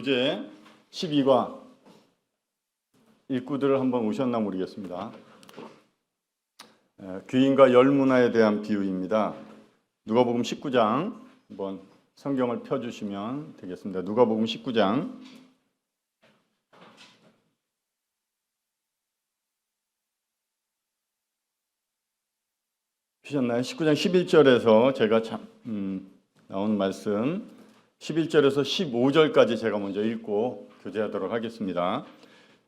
주제 12과 일구들 한번 오셨나 모르겠습니다. 귀인과 열문화에 대한 비유입니다. 누가복음 19장 한번 성경을 펴주시면 되겠습니다. 누가복음 19장 피셨나요? 19장 11절에서 제가 나온 말씀 11절에서 15절까지 제가 먼저 읽고 교제하도록 하겠습니다.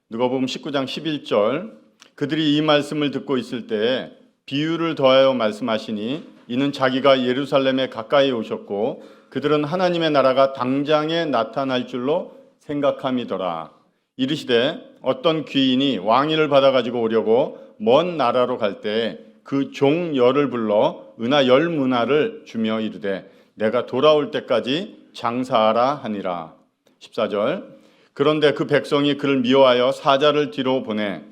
누가복음 19장 11절 그들이 이 말씀을 듣고 있을 때 비유를 더하여 말씀하시니 이는 자기가 예루살렘에 가까이 오셨고 그들은 하나님의 나라가 당장에 나타날 줄로 생각함이더라. 이르시되 어떤 귀인이 왕위를 받아가지고 오려고 먼 나라로 갈 때 그 종 열을 불러 은하 10문화를 주며 이르되 내가 돌아올 때까지 장사하라 하니라. 14절 그런데 그 백성이 그를 미워하여 사자를 뒤로 보내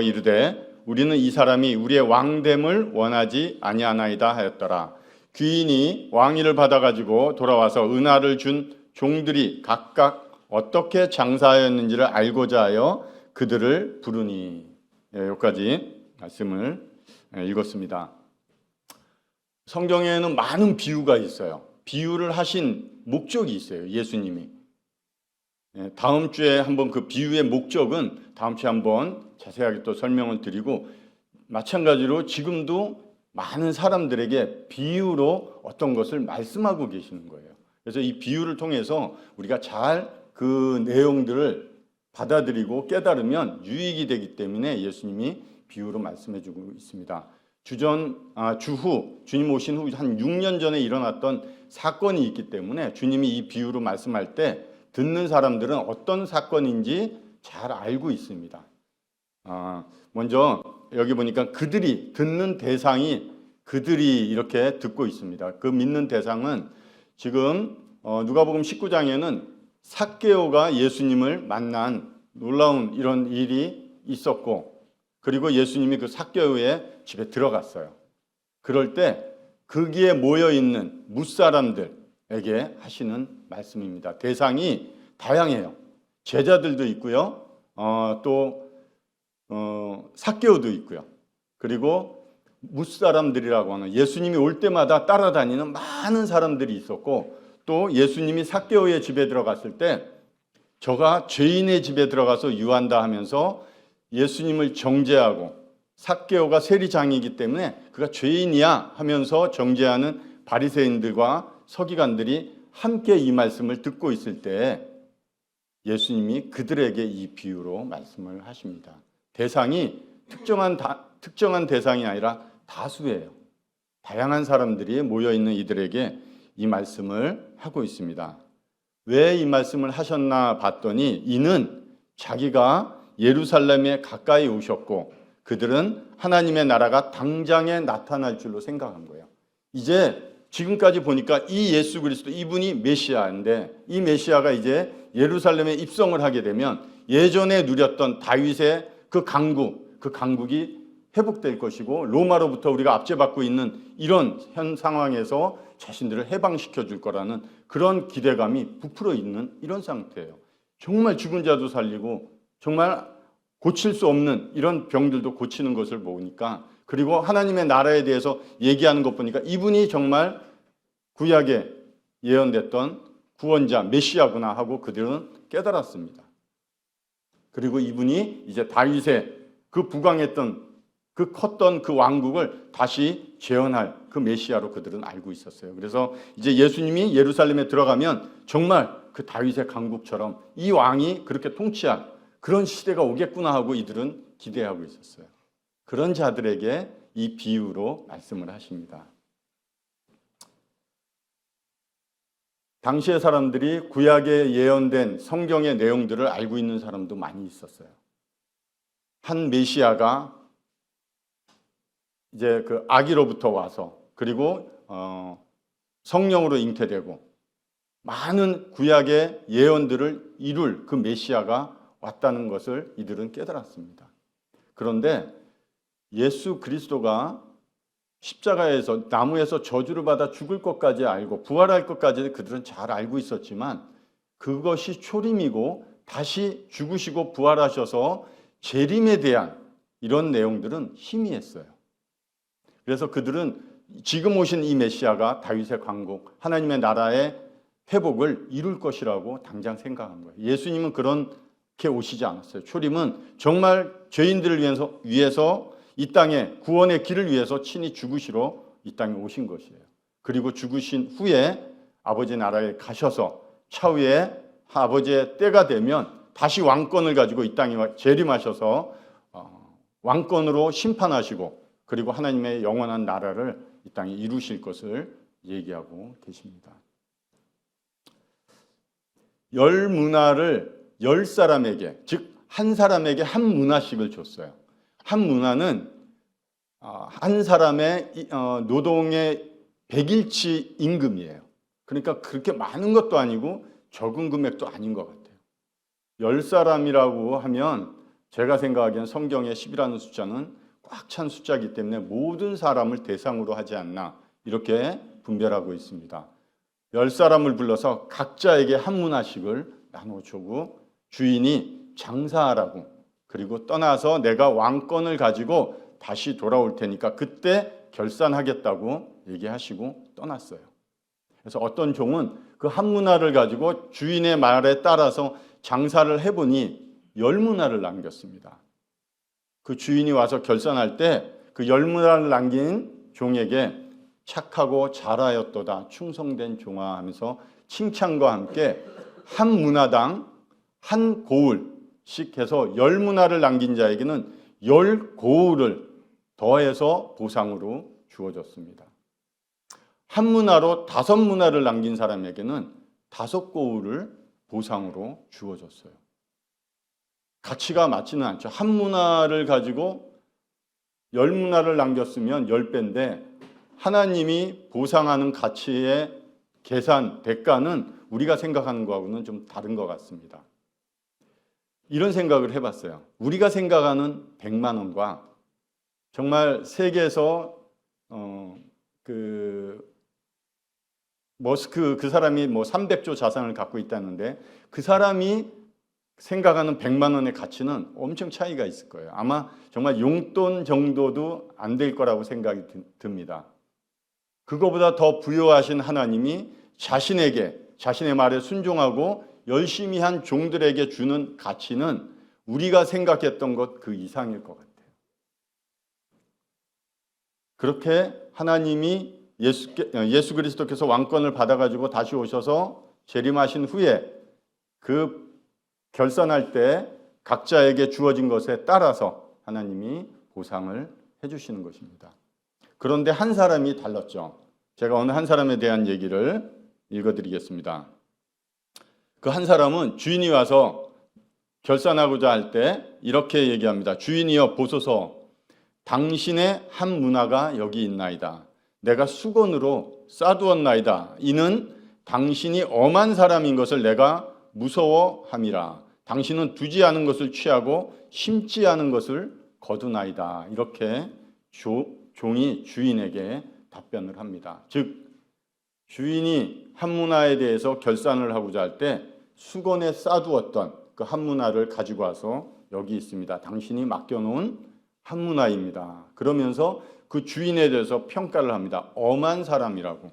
이르되 우리는 이 사람이 우리의 왕됨을 원하지 아니하나이다 하였더라. 귀인이 왕위를 받아가지고 돌아와서 은하를 준 종들이 각각 어떻게 장사하였는지를 알고자 하여 그들을 부르니. 여기까지 말씀을 읽었습니다. 성경에는 많은 비유가 있어요. 비유를 하신 목적이 있어요. 예수님이. 다음 주에 한번 그 비유의 목적은 다음 주에 한번 자세하게 또 설명을 드리고, 마찬가지로 지금도 많은 사람들에게 비유로 어떤 것을 말씀하고 계시는 거예요. 그래서 이 비유를 통해서 우리가 잘 그 내용들을 받아들이고 깨달으면 유익이 되기 때문에 예수님이 비유로 말씀해 주고 있습니다. 주후 주님 오신 후 한 6년 전에 일어났던 사건이 있기 때문에 주님이 이 비유로 말씀할 때 듣는 사람들은 어떤 사건인지 잘 알고 있습니다. 먼저 여기 보니까 그들이 듣는 대상이 그들이 이렇게 듣고 있습니다. 그 믿는 대상은 지금 누가복음 19장에는 삭개오가 예수님을 만난 놀라운 이런 일이 있었고, 그리고 예수님이 그 삭개오의 집에 들어갔어요. 그럴 때 거기에 모여있는 무사람들에게 하시는 말씀입니다. 대상이 다양해요. 제자들도 있고요. 삭개오도 있고요. 그리고 무사람들이라고 하는 예수님이 올 때마다 따라다니는 많은 사람들이 있었고, 또 예수님이 삭개오의 집에 들어갔을 때 저가 죄인의 집에 들어가서 유한다 하면서 예수님을 정죄하고, 삭개오가 세리장이기 때문에 그가 죄인이야 하면서 정죄하는 바리새인들과 서기관들이 함께 이 말씀을 듣고 있을 때 예수님이 그들에게 이 비유로 말씀을 하십니다. 대상이 특정한 대상이 아니라 다수예요. 다양한 사람들이 모여있는 이들에게 이 말씀을 하고 있습니다. 왜 이 말씀을 하셨나 봤더니 이는 자기가 예루살렘에 가까이 오셨고 그들은 하나님의 나라가 당장에 나타날 줄로 생각한 거예요. 이제 지금까지 보니까 이 예수 그리스도, 이분이 메시아인데 이 메시아가 이제 예루살렘에 입성을 하게 되면 예전에 누렸던 다윗의 그 강국이 회복될 것이고 로마로부터 우리가 압제받고 있는 이런 현 상황에서 자신들을 해방시켜 줄 거라는 그런 기대감이 부풀어 있는 이런 상태예요. 정말 죽은 자도 살리고 정말 고칠 수 없는 이런 병들도 고치는 것을 보니까, 그리고 하나님의 나라에 대해서 얘기하는 것 보니까 이분이 정말 구약에 예언됐던 구원자 메시아구나 하고 그들은 깨달았습니다. 그리고 이분이 이제 다윗의 그 부강했던 그 컸던 그 왕국을 다시 재현할 그 메시아로 그들은 알고 있었어요. 그래서 이제 예수님이 예루살렘에 들어가면 정말 그 다윗의 강국처럼 이 왕이 그렇게 통치할 그런 시대가 오겠구나 하고 이들은 기대하고 있었어요. 그런 자들에게 이 비유로 말씀을 하십니다. 당시의 사람들이 구약에 예언된 성경의 내용들을 알고 있는 사람도 많이 있었어요. 한 메시아가 이제 그 아기로부터 와서 그리고 성령으로 잉태되고 많은 구약의 예언들을 이룰 그 메시아가 왔다는 것을 이들은 깨달았습니다. 그런데 예수 그리스도가 십자가에서 나무에서 저주를 받아 죽을 것까지 알고 부활할 것까지 그들은 잘 알고 있었지만 그것이 초림이고 다시 죽으시고 부활하셔서 재림에 대한 이런 내용들은 희미했어요. 그래서 그들은 지금 오신 이 메시아가 다윗의 왕국, 하나님의 나라의 회복을 이룰 것이라고 당장 생각한 거예요. 예수님은 그렇게 오시지 않았어요. 초림은 정말 죄인들을 위해서 이 땅에 구원의 길을 위해서 친히 죽으시러 이 땅에 오신 것이에요. 그리고 죽으신 후에 아버지 나라에 가셔서 차후에 아버지의 때가 되면 다시 왕권을 가지고 이 땅에 재림하셔서 왕권으로 심판하시고 그리고 하나님의 영원한 나라를 이 땅에 이루실 것을 얘기하고 계십니다. 열 문화를 10사람에게, 즉 한 사람에게 한 문화씩을 줬어요. 한 문화는 한 사람의 노동의 100일치 임금이에요. 그러니까 그렇게 많은 것도 아니고 적은 금액도 아닌 것 같아요. 10사람이라고 하면 제가 생각하기엔 성경의 10이라는 숫자는 꽉 찬 숫자이기 때문에 모든 사람을 대상으로 하지 않나 이렇게 분별하고 있습니다. 10사람을 불러서 각자에게 한 문화씩을 나눠주고 주인이 장사하라고, 그리고 떠나서 내가 왕권을 가지고 다시 돌아올 테니까 그때 결산하겠다고 얘기하시고 떠났어요. 그래서 어떤 종은 그 한 문화를 가지고 주인의 말에 따라서 장사를 해보니 10문화를 남겼습니다. 그 주인이 와서 결산할 때 그 10문화를 남긴 종에게 착하고 잘하였도다 충성된 종아 하면서 칭찬과 함께 한 문화당 한 고울씩 해서 10문화를 남긴 자에게는 10고울을 더해서 보상으로 주어졌습니다. 한 문화로 5문화를 남긴 사람에게는 5고울을 보상으로 주어졌어요. 가치가 맞지는 않죠. 한 문화를 가지고 10문화를 남겼으면 10배인데 하나님이 보상하는 가치의 계산, 대가는 우리가 생각하는 거하고는 좀 다른 것 같습니다. 이런 생각을 해봤어요. 우리가 생각하는 100만 원과 정말 세계에서 머스크 그 사람이 300조 자산을 갖고 있다는데 그 사람이 생각하는 100만 원의 가치는 엄청 차이가 있을 거예요. 아마 정말 용돈 정도도 안 될 거라고 생각이 듭니다. 그거보다 더 부여하신 하나님이 자신의 말에 순종하고 열심히 한 종들에게 주는 가치는 우리가 생각했던 것 그 이상일 것 같아요. 그렇게 하나님이 예수 그리스도께서 왕권을 받아가지고 다시 오셔서 재림하신 후에 그 결산할 때 각자에게 주어진 것에 따라서 하나님이 보상을 해주시는 것입니다. 그런데 한 사람이 달랐죠. 제가 오늘 한 사람에 대한 얘기를 읽어드리겠습니다. 그 한 사람은 주인이 와서 결산하고자 할 때 이렇게 얘기합니다. 주인이여 보소서, 당신의 한 문화가 여기 있나이다. 내가 수건으로 싸두었나이다. 이는 당신이 엄한 사람인 것을 내가 무서워함이라. 당신은 두지 않은 것을 취하고 심지 않은 것을 거두나이다. 이렇게 종이 주인에게 답변을 합니다. 즉 주인이 한 문화에 대해서 결산을 하고자 할 때 수건에 싸두었던 그 한 문화를 가지고 와서 여기 있습니다. 당신이 맡겨놓은 한 문화입니다. 그러면서 그 주인에 대해서 평가를 합니다. 엄한 사람이라고.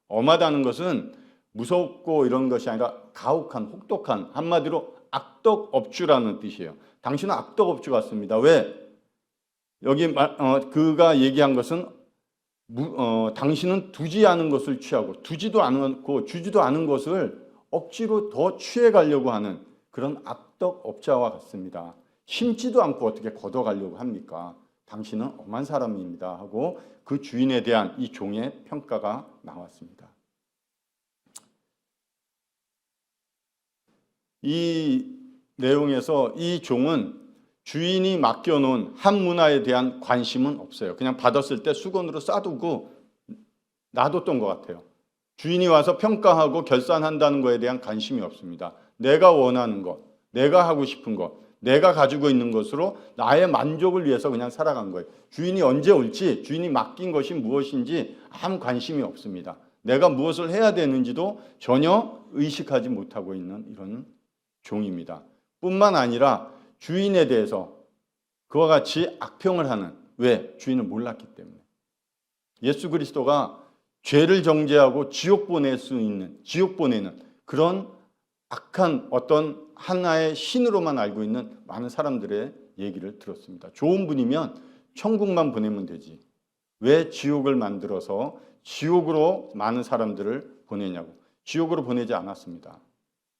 엄하다는 것은 무섭고 이런 것이 아니라 가혹한, 혹독한, 한마디로 악덕업주라는 뜻이에요. 당신은 악덕업주 같습니다. 왜? 여기 그가 얘기한 것은 당신은 두지 않은 것을 취하고 두지도 않고 주지도 않은 것을 억지로 더 취해가려고 하는 그런 악덕업자와 같습니다. 심지도 않고 어떻게 걷어가려고 합니까? 당신은 엄한 사람입니다 하고 그 주인에 대한 이 종의 평가가 나왔습니다. 이 내용에서 이 종은 주인이 맡겨놓은 한 문화에 대한 관심은 없어요. 그냥 받았을 때 수건으로 싸두고 놔뒀던 것 같아요. 주인이 와서 평가하고 결산한다는 것에 대한 관심이 없습니다. 내가 원하는 것, 내가 하고 싶은 것, 내가 가지고 있는 것으로 나의 만족을 위해서 그냥 살아간 거예요. 주인이 언제 올지, 주인이 맡긴 것이 무엇인지 아무 관심이 없습니다. 내가 무엇을 해야 되는지도 전혀 의식하지 못하고 있는 이런 종입니다. 뿐만 아니라 주인에 대해서 그와 같이 악평을 하는, 왜? 주인을 몰랐기 때문에. 예수 그리스도가 죄를 정죄하고 지옥 보내는 그런 악한 어떤 하나의 신으로만 알고 있는 많은 사람들의 얘기를 들었습니다. 좋은 분이면 천국만 보내면 되지. 왜 지옥을 만들어서 지옥으로 많은 사람들을 보내냐고. 지옥으로 보내지 않았습니다.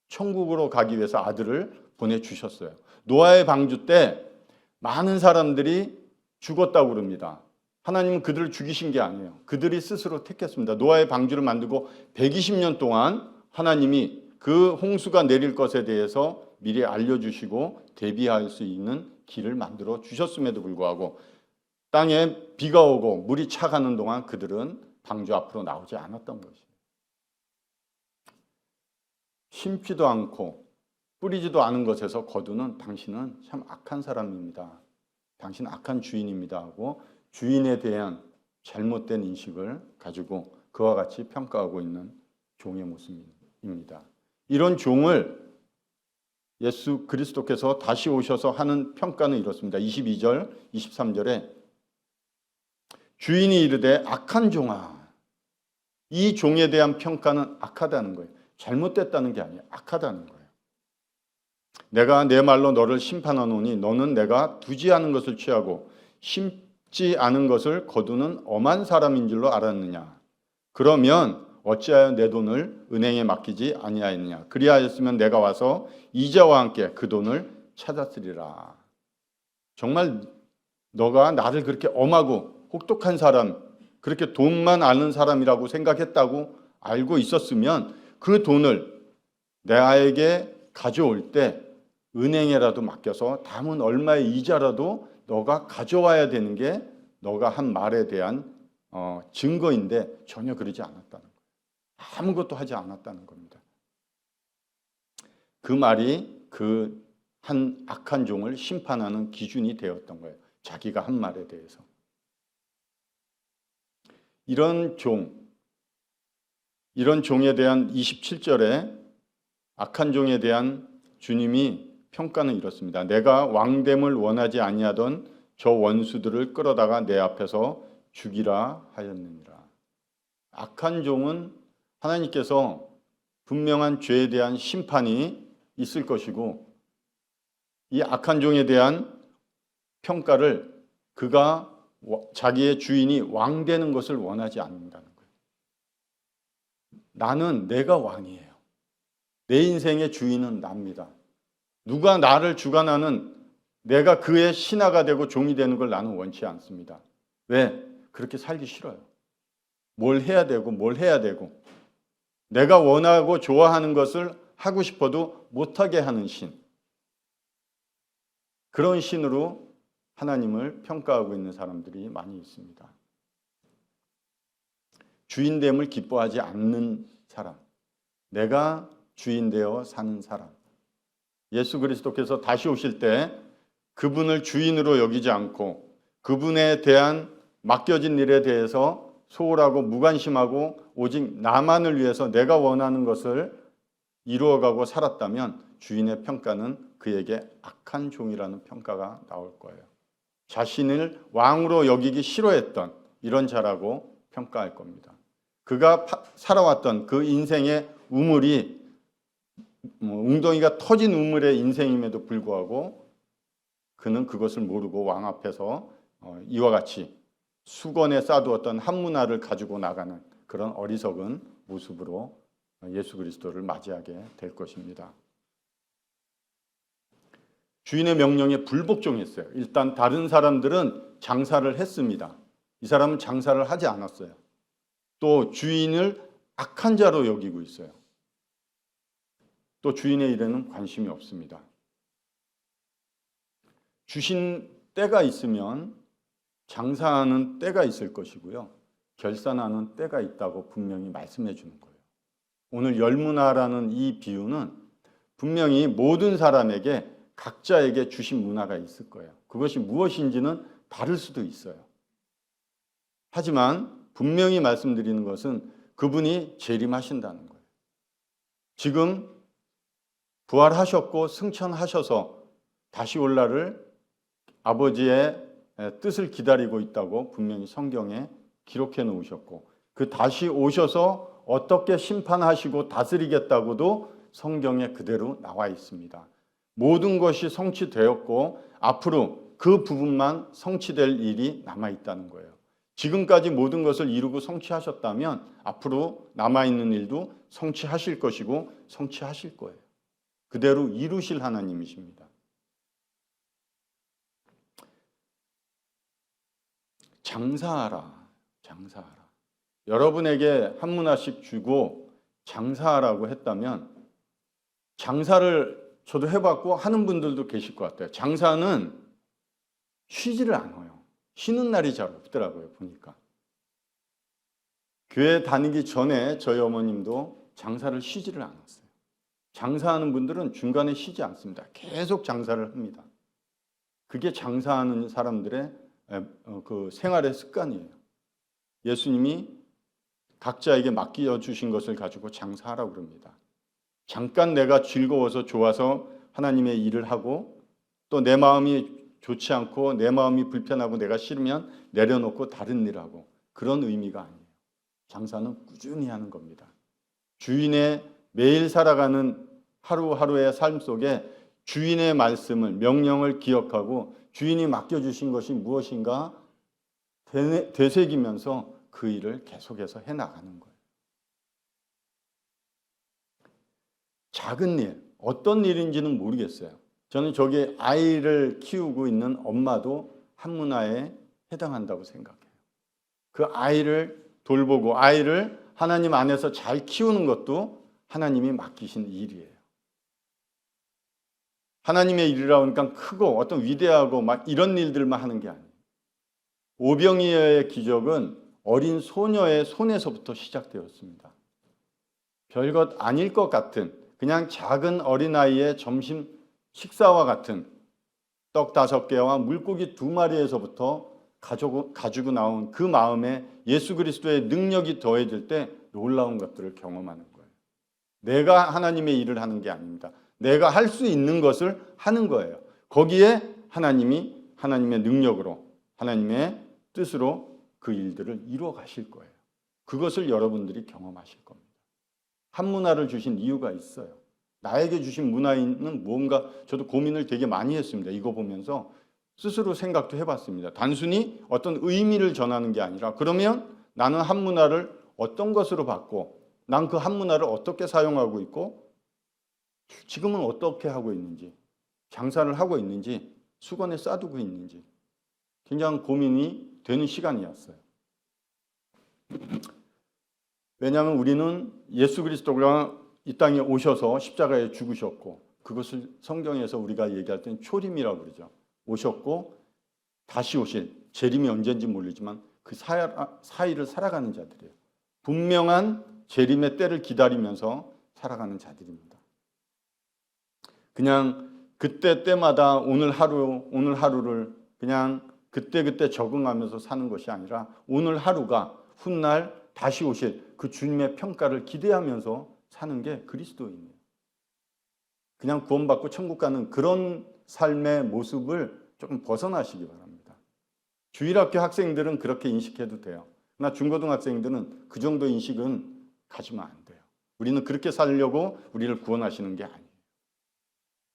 천국으로 가기 위해서 아들을 보내주셨어요. 노아의 방주 때 많은 사람들이 죽었다고 그럽니다. 하나님은 그들을 죽이신 게 아니에요. 그들이 스스로 택했습니다. 노아의 방주를 만들고 120년 동안 하나님이 그 홍수가 내릴 것에 대해서 미리 알려주시고 대비할 수 있는 길을 만들어 주셨음에도 불구하고 땅에 비가 오고 물이 차가는 동안 그들은 방주 앞으로 나오지 않았던 것이에요. 심지도 않고 뿌리지도 않은 것에서 거두는 당신은 참 악한 사람입니다. 당신은 악한 주인입니다 하고 주인에 대한 잘못된 인식을 가지고 그와 같이 평가하고 있는 종의 모습입니다. 이런 종을 예수 그리스도께서 다시 오셔서 하는 평가는 이렇습니다. 22절, 23절에 주인이 이르되 악한 종아. 이 종에 대한 평가는 악하다는 거예요. 잘못됐다는 게 아니에요. 악하다는 거예요. 내가 내 말로 너를 심판하노니 너는 내가 두지 않은 것을 취하고 심지 않은 것을 거두는 엄한 사람인 줄로 알았느냐. 그러면 어찌하여 내 돈을 은행에 맡기지 아니하였느냐. 그리하였으면 내가 와서 이자와 함께 그 돈을 찾았으리라. 정말 너가 나를 그렇게 엄하고 혹독한 사람, 그렇게 돈만 아는 사람이라고 생각했다고 알고 있었으면 그 돈을 나에게 가져올 때 은행에라도 맡겨서 남은 얼마의 이자라도 너가 가져와야 되는 게 너가 한 말에 대한 증거인데 전혀 그러지 않았다는 거예요. 아무것도 하지 않았다는 겁니다. 그 말이 그 한 악한 종을 심판하는 기준이 되었던 거예요. 자기가 한 말에 대해서. 이런 종에 대한 27절에 악한 종에 대한 주님이 평가는 이렇습니다. 내가 왕됨을 원하지 아니하던 저 원수들을 끌어다가 내 앞에서 죽이라 하였느니라. 악한 종은 하나님께서 분명한 죄에 대한 심판이 있을 것이고 이 악한 종에 대한 평가를 그가 자기의 주인이 왕 되는 것을 원하지 않는다는 거예요. 나는 내가 왕이에요. 내 인생의 주인은 납니다. 누가 나를 주관하는 내가 그의 신하가 되고 종이 되는 걸 나는 원치 않습니다. 왜? 그렇게 살기 싫어요. 뭘 해야 되고 내가 원하고 좋아하는 것을 하고 싶어도 못하게 하는 신. 그런 신으로 하나님을 평가하고 있는 사람들이 많이 있습니다. 주인됨을 기뻐하지 않는 사람. 내가 주인 되어 사는 사람. 예수 그리스도께서 다시 오실 때 그분을 주인으로 여기지 않고 그분에 대한 맡겨진 일에 대해서 소홀하고 무관심하고 오직 나만을 위해서 내가 원하는 것을 이루어가고 살았다면 주인의 평가는 그에게 악한 종이라는 평가가 나올 거예요. 자신을 왕으로 여기기 싫어했던 이런 자라고 평가할 겁니다. 그가 살아왔던 그 인생의 우물이 웅덩이가 터진 우물의 인생임에도 불구하고 그는 그것을 모르고 왕 앞에서 이와 같이 수건에 싸두었던 한 문화를 가지고 나가는 그런 어리석은 모습으로 예수 그리스도를 맞이하게 될 것입니다. 주인의 명령에 불복종했어요. 일단 다른 사람들은 장사를 했습니다. 이 사람은 장사를 하지 않았어요. 또 주인을 악한 자로 여기고 있어요. 또 주인의 일에는 관심이 없습니다. 주신 때가 있으면 장사하는 때가 있을 것이고요. 결산하는 때가 있다고 분명히 말씀해 주는 거예요. 오늘 열문화라는 이 비유는 분명히 모든 사람에게 각자에게 주신 문화가 있을 거예요. 그것이 무엇인지는 다를 수도 있어요. 하지만 분명히 말씀드리는 것은 그분이 재림하신다는 거예요. 지금 부활하셨고 승천하셔서 다시 올 날을 아버지의 뜻을 기다리고 있다고 분명히 성경에 기록해 놓으셨고, 그 다시 오셔서 어떻게 심판하시고 다스리겠다고도 성경에 그대로 나와 있습니다. 모든 것이 성취되었고 앞으로 그 부분만 성취될 일이 남아 있다는 거예요. 지금까지 모든 것을 이루고 성취하셨다면 앞으로 남아있는 일도 성취하실 것이고 성취하실 거예요. 그대로 이루실 하나님이십니다. 장사하라, 장사하라. 여러분에게 한 문화씩 주고 장사하라고 했다면, 장사를 저도 해봤고 하는 분들도 계실 것 같아요. 장사는 쉬지를 않아요. 쉬는 날이 잘 없더라고요, 보니까. 교회 다니기 전에 저희 어머님도 장사를 쉬지를 않았어요. 장사하는 분들은 중간에 쉬지 않습니다. 계속 장사를 합니다. 그게 장사하는 사람들의 그 생활의 습관이에요. 예수님이 각자에게 맡겨주신 것을 가지고 장사하라고 그럽니다. 잠깐 내가 즐거워서 좋아서 하나님의 일을 하고, 또 내 마음이 좋지 않고 내 마음이 불편하고 내가 싫으면 내려놓고 다른 일을 하고, 그런 의미가 아니에요. 장사는 꾸준히 하는 겁니다. 주인의 매일 살아가는 하루하루의 삶 속에 주인의 말씀을, 명령을 기억하고 주인이 맡겨주신 것이 무엇인가 되새기면서 그 일을 계속해서 해나가는 거예요. 작은 일, 어떤 일인지는 모르겠어요. 저는 저기 아이를 키우고 있는 엄마도 한문화에 해당한다고 생각해요. 그 아이를 돌보고 아이를 하나님 안에서 잘 키우는 것도 하나님이 맡기신 일이에요. 하나님의 일이라고 하니까 크고 어떤 위대하고 막 이런 일들만 하는 게 아니에요. 오병이어의 기적은 어린 소녀의 손에서부터 시작되었습니다. 별것 아닐 것 같은, 그냥 작은 어린아이의 점심 식사와 같은 떡 5개와 물고기 2마리에서부터 가지고 나온 그 마음에 예수 그리스도의 능력이 더해질 때 놀라운 것들을 경험하는 거예요. 내가 하나님의 일을 하는 게 아닙니다. 내가 할 수 있는 것을 하는 거예요. 거기에 하나님이 하나님의 능력으로, 하나님의 뜻으로 그 일들을 이루어 가실 거예요. 그것을 여러분들이 경험하실 겁니다. 한 문화를 주신 이유가 있어요. 나에게 주신 문화는 뭔가, 저도 고민을 되게 많이 했습니다. 이거 보면서 스스로 생각도 해봤습니다. 단순히 어떤 의미를 전하는 게 아니라, 그러면 나는 한 문화를 어떤 것으로 받고, 난 그 한 문화를 어떻게 사용하고 있고, 지금은 어떻게 하고 있는지, 장사를 하고 있는지, 수건에 싸두고 있는지 굉장히 고민이 되는 시간이었어요. 왜냐하면 우리는 예수 그리스도가 이 땅에 오셔서 십자가에 죽으셨고, 그것을 성경에서 우리가 얘기할 때는 초림이라고 그러죠. 오셨고 다시 오실, 재림이 언제인지 모르지만 그 사이를 살아가는 자들이에요. 분명한 재림의 때를 기다리면서 살아가는 자들입니다. 그냥 그때 때마다 오늘 하루를 그냥 그때 적응하면서 사는 것이 아니라, 오늘 하루가 훗날 다시 오실 그 주님의 평가를 기대하면서 사는 게 그리스도인이에요. 그냥 구원받고 천국 가는 그런 삶의 모습을 조금 벗어나시기 바랍니다. 주일학교 학생들은 그렇게 인식해도 돼요. 그러나 중고등학생들은 그 정도 인식은 가지면 안 돼요. 우리는 그렇게 살려고 우리를 구원하시는 게 아니에요.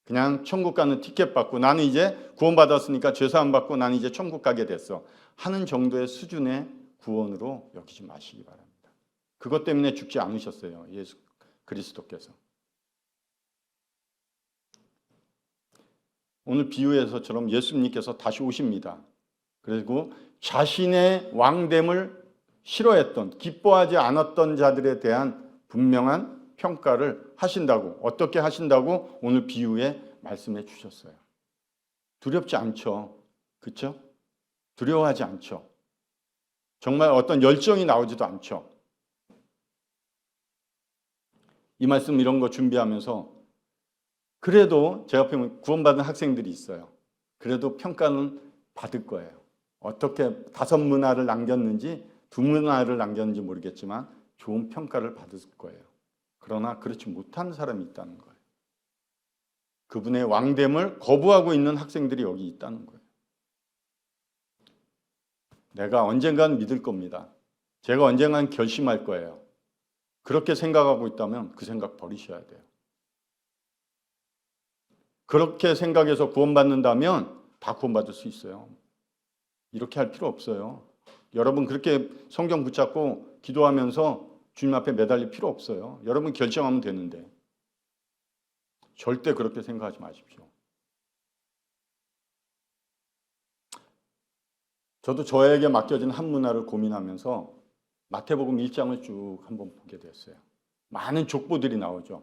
그냥 천국 가는 티켓 받고, 나는 이제 구원받았으니까 죄사함 받고 나는 이제 천국 가게 됐어 하는 정도의 수준의 구원으로 여기지 마시기 바랍니다. 그것 때문에 죽지 않으셨어요, 예수 그리스도께서. 오늘 비유에서처럼 예수님께서 다시 오십니다. 그리고 자신의 왕됨을 싫어했던, 기뻐하지 않았던 자들에 대한 분명한 평가를 하신다고, 어떻게 하신다고 오늘 비유에 말씀해 주셨어요. 두렵지 않죠. 그렇죠? 두려워하지 않죠. 정말 어떤 열정이 나오지도 않죠. 이 말씀 이런 거 준비하면서, 그래도 제 옆에 구원받은 학생들이 있어요. 그래도 평가는 받을 거예요. 어떻게 5문화를 남겼는지 2문화를 남겼는지 모르겠지만 좋은 평가를 받을 거예요. 그러나 그렇지 못한 사람이 있다는 거예요. 그분의 왕됨을 거부하고 있는 학생들이 여기 있다는 거예요. 내가 언젠간 믿을 겁니다. 제가 언젠간 결심할 거예요. 그렇게 생각하고 있다면 그 생각 버리셔야 돼요. 그렇게 생각해서 구원받는다면 다 구원받을 수 있어요. 이렇게 할 필요 없어요. 여러분 그렇게 성경 붙잡고 기도하면서 주님 앞에 매달릴 필요 없어요. 여러분 결정하면 되는데. 절대 그렇게 생각하지 마십시오. 저도 저에게 맡겨진 한 문화를 고민하면서 마태복음 1장을 쭉 한번 보게 됐어요. 많은 족보들이 나오죠.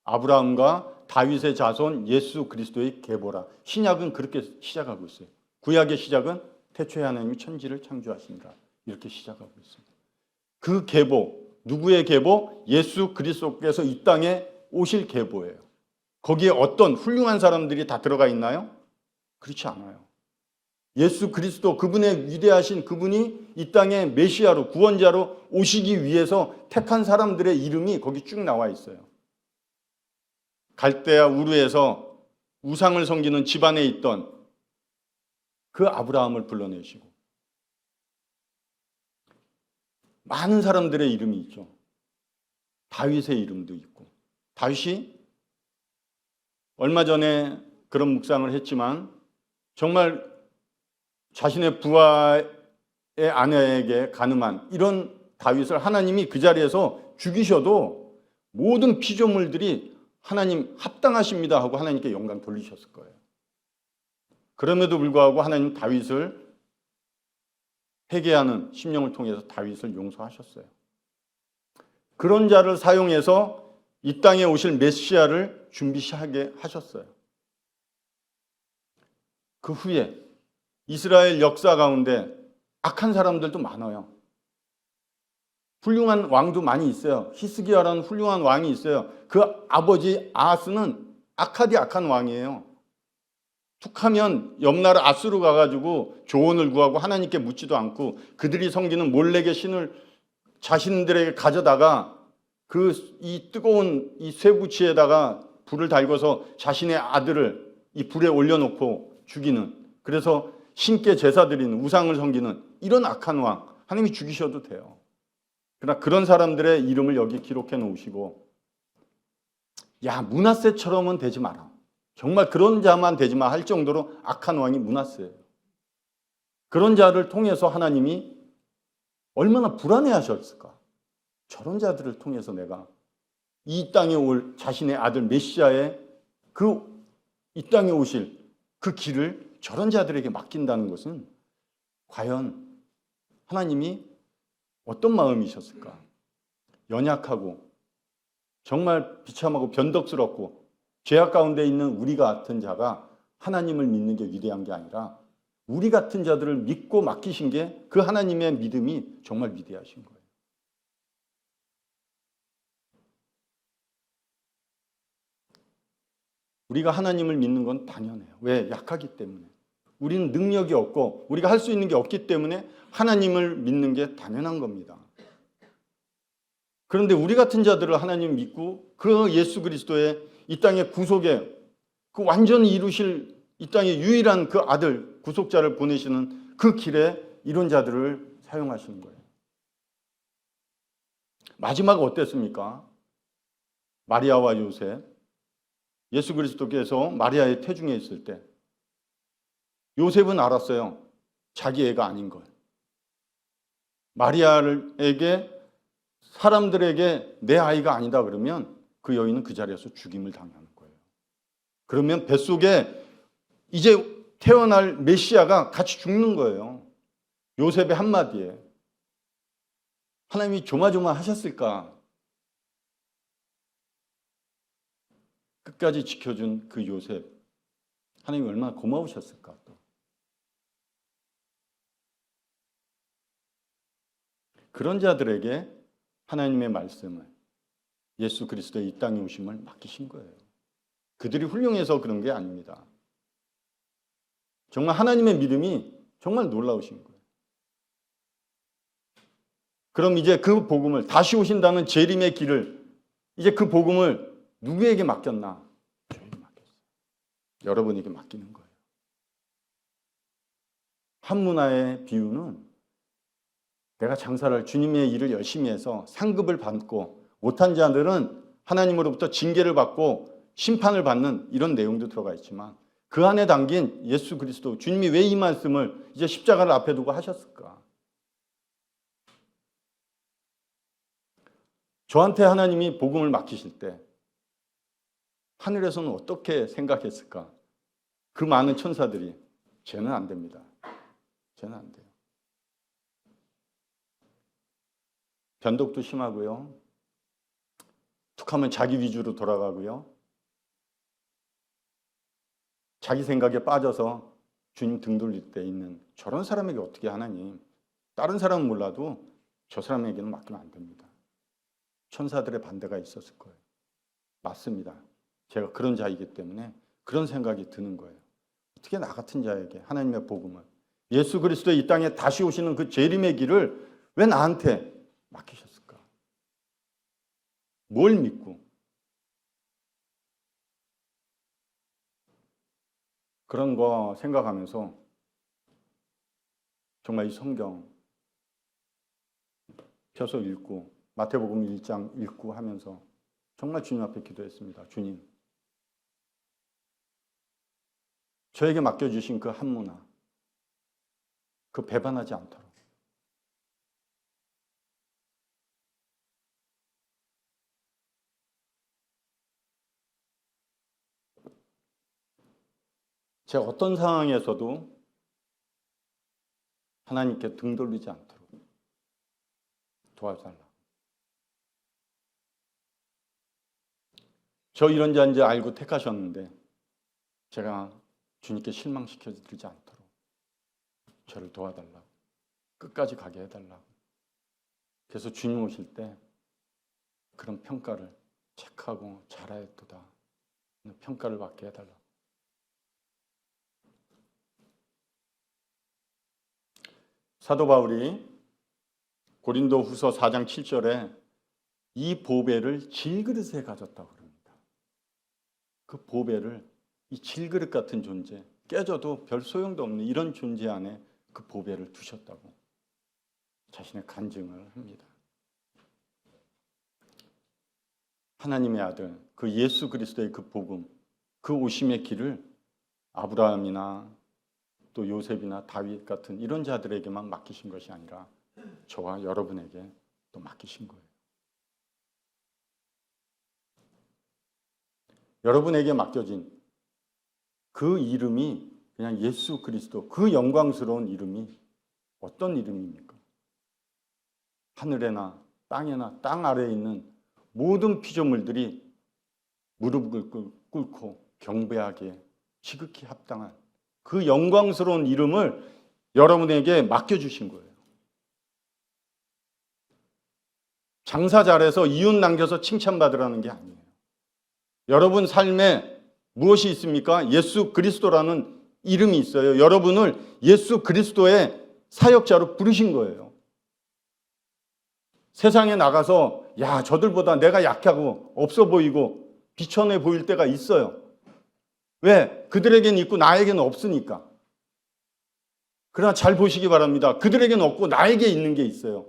아브라함과 다윗의 자손 예수 그리스도의 계보라. 신약은 그렇게 시작하고 있어요. 구약의 시작은 태초에 하나님이 천지를 창조하신다. 이렇게 시작하고 있습니다. 그 계보, 누구의 계보? 예수 그리스도께서 이 땅에 오실 계보예요. 거기에 어떤 훌륭한 사람들이 다 들어가 있나요? 그렇지 않아요. 예수 그리스도 그분의 위대하신 그분이 이 땅에 메시아로 구원자로 오시기 위해서 택한 사람들의 이름이 거기 쭉 나와 있어요. 갈대아 우르에서 우상을 섬기는 집안에 있던 그 아브라함을 불러내시고 많은 사람들의 이름이 있죠. 다윗의 이름도 있고 다윗이 얼마 전에 그런 묵상을 했지만 정말 자신의 부하의 아내에게 간음한 이런 다윗을 하나님이 그 자리에서 죽이셔도 모든 피조물들이 하나님 합당하십니다 하고 하나님께 영광 돌리셨을 거예요. 그럼에도 불구하고 하나님 다윗을 회개하는 심령을 통해서 다윗을 용서하셨어요. 그런 자를 사용해서 이 땅에 오실 메시아를 준비하게 하셨어요. 그 후에 이스라엘 역사 가운데 악한 사람들도 많아요. 훌륭한 왕도 많이 있어요. 히스기야라는 훌륭한 왕이 있어요. 그 아버지 아하스는 악한 왕이에요. 툭하면 옆나라 아수르 가가지고 조언을 구하고 하나님께 묻지도 않고 그들이 섬기는 몰렉의 신을 자신들에게 가져다가 이 뜨거운 이 쇠붙이에다가 불을 달궈서 자신의 아들을 이 불에 올려놓고 죽이는, 그래서 신께 제사 드리는, 우상을 섬기는 이런 악한 왕, 하나님이 죽이셔도 돼요. 그러나 그런 사람들의 이름을 여기 기록해 놓으시고, 야, 므낫세처럼은 되지 마라. 정말 그런 자만 되지 마 할 정도로 악한 왕이 므낫세예요. 그런 자를 통해서 하나님이 얼마나 불안해하셨을까. 저런 자들을 통해서 내가 이 땅에 올 자신의 아들 메시아의 이 땅에 오실 그 길을 저런 자들에게 맡긴다는 것은 과연 하나님이 어떤 마음이셨을까? 연약하고 정말 비참하고 변덕스럽고 죄악 가운데 있는 우리 같은 자가 하나님을 믿는 게 위대한 게 아니라 우리 같은 자들을 믿고 맡기신 게 그 하나님의 믿음이 정말 위대하신 거예요. 우리가 하나님을 믿는 건 당연해요. 왜? 약하기 때문에. 우리는 능력이 없고 우리가 할 수 있는 게 없기 때문에 하나님을 믿는 게 당연한 겁니다. 그런데 우리 같은 자들을 하나님 믿고 그 예수 그리스도의 이 땅의 구속에 그 완전히 이루실 이 땅의 유일한 그 아들 구속자를 보내시는 그 길에 이런 자들을 사용하시는 거예요. 마지막 어땠습니까? 마리아와 요셉, 예수 그리스도께서 마리아의 태중에 있을 때 요셉은 알았어요. 자기 애가 아닌 걸. 마리아에게 사람들에게 내 아이가 아니다 그러면 그 여인은 그 자리에서 죽임을 당하는 거예요. 그러면 뱃속에 이제 태어날 메시아가 같이 죽는 거예요. 요셉의 한마디에. 하나님이 조마조마하셨을까? 끝까지 지켜준 그 요셉. 하나님이 얼마나 고마우셨을까? 또. 그런 자들에게 하나님의 말씀을, 예수 그리스도의 이 땅에 오심을 맡기신 거예요. 그들이 훌륭해서 그런 게 아닙니다. 정말 하나님의 믿음이 정말 놀라우신 거예요. 그럼 이제 그 복음을, 다시 오신다는 재림의 길을, 이제 그 복음을 누구에게 맡겼나? 저에게 맡겼어요. 여러분에게 맡기는 거예요. 한문화의 비유는 내가 장사를, 주님의 일을 열심히 해서 상급을 받고 못한 자들은 하나님으로부터 징계를 받고 심판을 받는 이런 내용도 들어가 있지만, 그 안에 담긴 예수 그리스도, 주님이 왜 이 말씀을 이제 십자가를 앞에 두고 하셨을까? 저한테 하나님이 복음을 맡기실 때 하늘에서는 어떻게 생각했을까? 그 많은 천사들이 쟤는 안 됩니다. 쟤는 안 돼요. 변덕도 심하고요. 툭하면 자기 위주로 돌아가고요. 자기 생각에 빠져서 주님 등 돌릴 때 있는 저런 사람에게 어떻게 하나님, 다른 사람은 몰라도 저 사람에게는 맡기면 안 됩니다. 천사들의 반대가 있었을 거예요. 맞습니다. 제가 그런 자이기 때문에 그런 생각이 드는 거예요. 어떻게 나 같은 자에게 하나님의 복음을, 예수 그리스도의 이 땅에 다시 오시는 그 재림의 길을 왜 나한테 맡기셨을까? 뭘 믿고? 그런 거 생각하면서 정말 이 성경 펴서 읽고 마태복음 1장 읽고 하면서 정말 주님 앞에 기도했습니다. 주님, 저에게 맡겨주신 그 한문화, 그 배반하지 않도록, 제가 어떤 상황에서도 하나님께 등 돌리지 않도록 도와달라. 저 이런 자인지 알고 택하셨는데 제가 주님께 실망시켜 드리지 않도록 저를 도와달라고, 끝까지 가게 해달라고. 그래서 주님 오실 때 그런 평가를 착하고 잘하였도다, 평가를 받게 해달라고. 사도 바울이 고린도 후서 4장 7절에 이 보배를 질그릇에 가졌다고 그럽니다. 그 보배를, 이 질그릇 같은 존재, 깨져도 별 소용도 없는 이런 존재 안에 그 보배를 두셨다고 자신의 간증을 합니다. 하나님의 아들, 그 예수 그리스도의 그 복음, 그 오심의 길을 아브라함이나 또 요셉이나 다윗 같은 이런 자들에게만 맡기신 것이 아니라 저와 여러분에게 또 맡기신 거예요. 여러분에게 맡겨진 그 이름이 그냥 예수 그리스도, 그 영광스러운 이름이 어떤 이름입니까? 하늘에나 땅에나 땅 아래에 있는 모든 피조물들이 무릎을 꿇고 경배하기에 지극히 합당한 그 영광스러운 이름을 여러분에게 맡겨주신 거예요. 장사 잘해서 이웃 남겨서 칭찬받으라는 게 아니에요. 여러분 삶에 무엇이 있습니까? 예수 그리스도라는 이름이 있어요. 여러분을 예수 그리스도의 사역자로 부르신 거예요. 세상에 나가서 야, 저들보다 내가 약하고 없어 보이고 비천해 보일 때가 있어요. 왜? 그들에게는 있고 나에게는 없으니까. 그러나 잘 보시기 바랍니다. 그들에게는 없고 나에게 있는 게 있어요.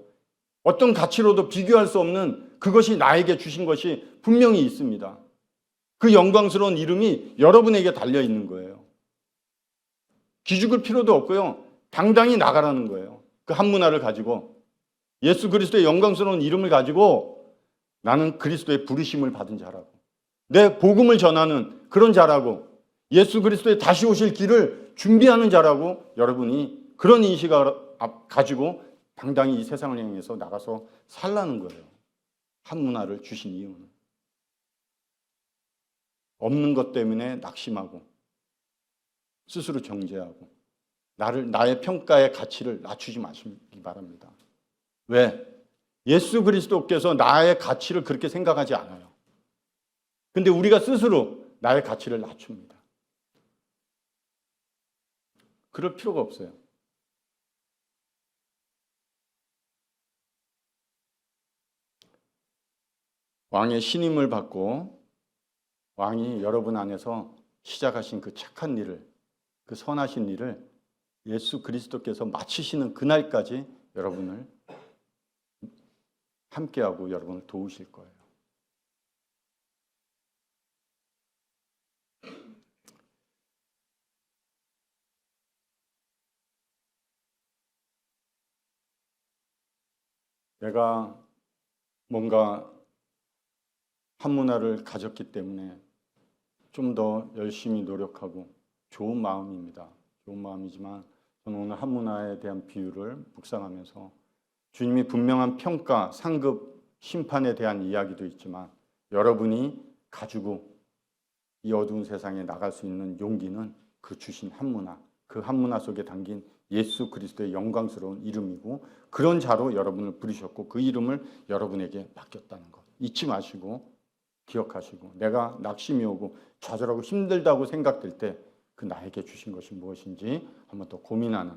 어떤 가치로도 비교할 수 없는 그것이 나에게 주신 것이 분명히 있습니다. 그 영광스러운 이름이 여러분에게 달려 있는 거예요. 기죽을 필요도 없고요. 당당히 나가라는 거예요. 그 한문화를 가지고, 예수 그리스도의 영광스러운 이름을 가지고 나는 그리스도의 부르심을 받은 자라고, 내 복음을 전하는 그런 자라고, 예수 그리스도의 다시 오실 길을 준비하는 자라고, 여러분이 그런 인식을 가지고 당당히 이 세상을 향해서 나가서 살라는 거예요. 한문화를 주신 이유는 없는 것 때문에 낙심하고 스스로 정죄하고 나의 평가의 가치를 낮추지 마시기 바랍니다. 왜? 예수 그리스도께서 나의 가치를 그렇게 생각하지 않아요. 근데 우리가 스스로 나의 가치를 낮춥니다. 그럴 필요가 없어요. 왕의 신임을 받고 왕이 여러분 안에서 시작하신 그 착한 일을, 그 선하신 일을 예수 그리스도께서 마치시는 그날까지 여러분을 함께하고 여러분을 도우실 거예요. 내가 뭔가 한문화를 가졌기 때문에 좀 더 열심히 노력하고 좋은 마음입니다. 좋은 마음이지만 저는 오늘 한문화에 대한 비유를 묵상하면서 주님이 분명한 평가, 상급, 심판에 대한 이야기도 있지만 여러분이 가지고 이 어두운 세상에 나갈 수 있는 용기는 그 주신 한문화, 그 한문화 속에 담긴 예수 그리스도의 영광스러운 이름이고 그런 자로 여러분을 부르셨고 그 이름을 여러분에게 맡겼다는 것 잊지 마시고 기억하시고 내가 낙심이 오고 좌절하고 힘들다고 생각될 때 그 나에게 주신 것이 무엇인지 한번 더 고민하는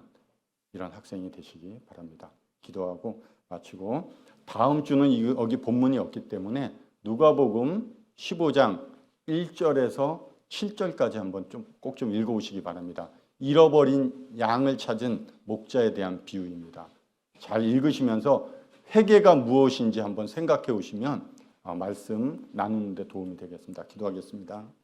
이런 학생이 되시기 바랍니다. 기도하고 마치고 다음 주는 여기 본문이 없기 때문에 누가복음 15장 1절에서 7절까지 한번 꼭 좀 읽어오시기 바랍니다. 잃어버린 양을 찾은 목자에 대한 비유입니다. 잘 읽으시면서 회개가 무엇인지 한번 생각해 오시면 말씀 나누는 데 도움이 되겠습니다. 기도하겠습니다.